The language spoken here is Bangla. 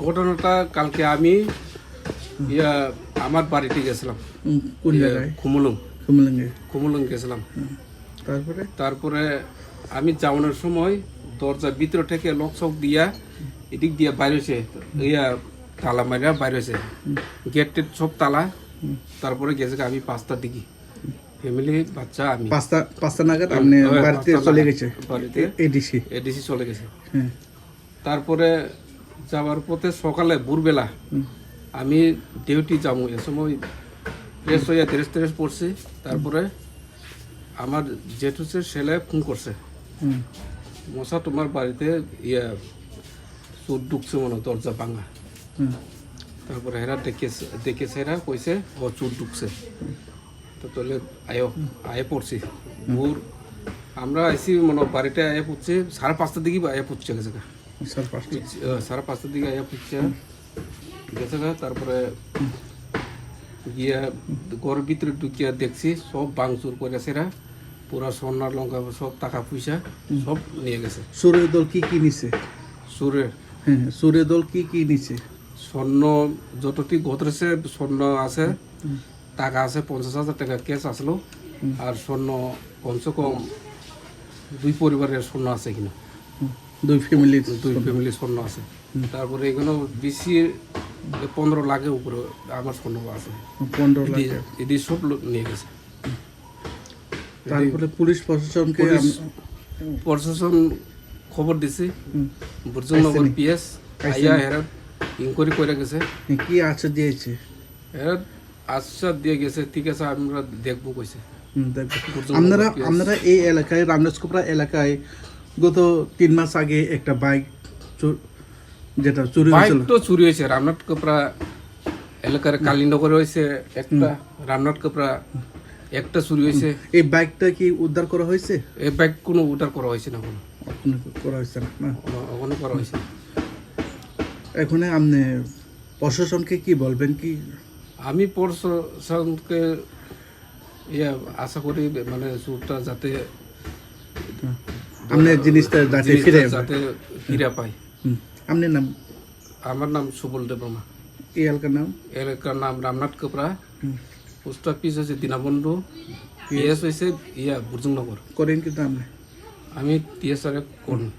ঘটনাটা কালকে আমি আমার বাড়িতে গেছিলাম। কোন জায়গায়? খুমুলুং গেছিলাম। তারপরে তারপরে আমি যাওয়ানোর সময় দরজা ভিতর থেকে লক চক দিয়া এদিক দিয়া বাইরেছে, তালা মারিয়া বাইরেছে, গেট টেট সব তালা। তারপরে গেছে আমি 5টার দিকে, ফ্যামিলি বাচ্চা আমি 5টা নাগাদ আপনি বাড়িতে চলে গেছে? বাড়িতে এডিসি চলে গেছে। তারপরে যাওয়ার পথে সকালে ভোরবেলা আমি ডিউটি যাবো, এ সময় ফ্রেশ হইয়া ড্রেস পড়ছি। তারপরে আমার জেঠুসের ছেলে ফোন করছে, মশা তোমার বাড়িতে চোর ঢুকছে মনে, দরজা ভাঙা। তারপরে হেরা দেখেছে, হেরা কইছে ও চোর ঢুকছে। তো তাহলে আয়ে পড়ছি ভোর, আমরা আইসি মনে বাড়িতে আয়ে পড়ছে 5:30টার দিকে আয়ে পড়ছে গেছে, 5:30টার দিকে আয়ে পড়ছে গেছে। তারপরে গিয়া ঘরের ভিতরে ঢুকিয়া দেখছি সব ভাঙচুর করেছে, এরা পুরা সোনার লঙ্কা সব টাকা পয়সা সব নিয়ে গেছে। সুরের দল কি কি নিছে? সুরের দল কি কি নিছে? স্বর্ণ যতটি ঘটরেছে, স্বর্ণ আছে, টাকা আছে 50,000 টাকা ক্যাশ আসলো, আর স্বর্ণ কমসে কম 2 পরিবারের স্বর্ণ আছে কিনা, 2 ফ্যামিলির স্বর্ণ আছে। তারপরে এগুলো বেশি 15 লাখের উপরে আমার স্বর্ণ আছে, 15 লাখ এদিকে সব নিয়ে গেছে। তারপরে পুলিশ প্রশাসন খবর দিছে, বুর্জনগর পিএস আইয়া হেরা ইনকোয়ারি করে গেছে। কি আশ্বাস দিয়েছে? এরা আশ্বাস দিয়ে গেছে, ঠিক আছে আমরা দেখবো কইছে। আপনারা এই এলাকায়, রামদাসকোপড়া এলাকায় গত 3 মাস আগে একটা বাইক যেটা চুরি হয়েছিল, বাইক তো চুরি হয়েছে রামনাথকোপড়া এলাকার কালীনগরে হয়েছে একটা, রামনাথকোপড়া একটা চুরি হয়েছে। এই বাইকটা কি উদ্ধার করা হয়েছে? এই বাইক কোনো উদ্ধার করা হয়েছে না, কোনো করা হয়েছে না, ওখানে করা হয়েছে। এখন আপনি প্রশাসনকে কি বলবেন? কি আমি প্রশাসনকে আশা করি মানে চোরটা যাতে আপনার জিনিসটা যাতে ফিরে পায়। আপনার নাম? আমার নাম সুবল দেববর্মা। এই এলাকার নাম রামনাথকোপড়া, পোস্ট অফিস হয়েছে দীনবন্ধু, পিএস হয়েছে বুর্জনগর। করেন কিন্তু আমি টিএসআর কর্মী।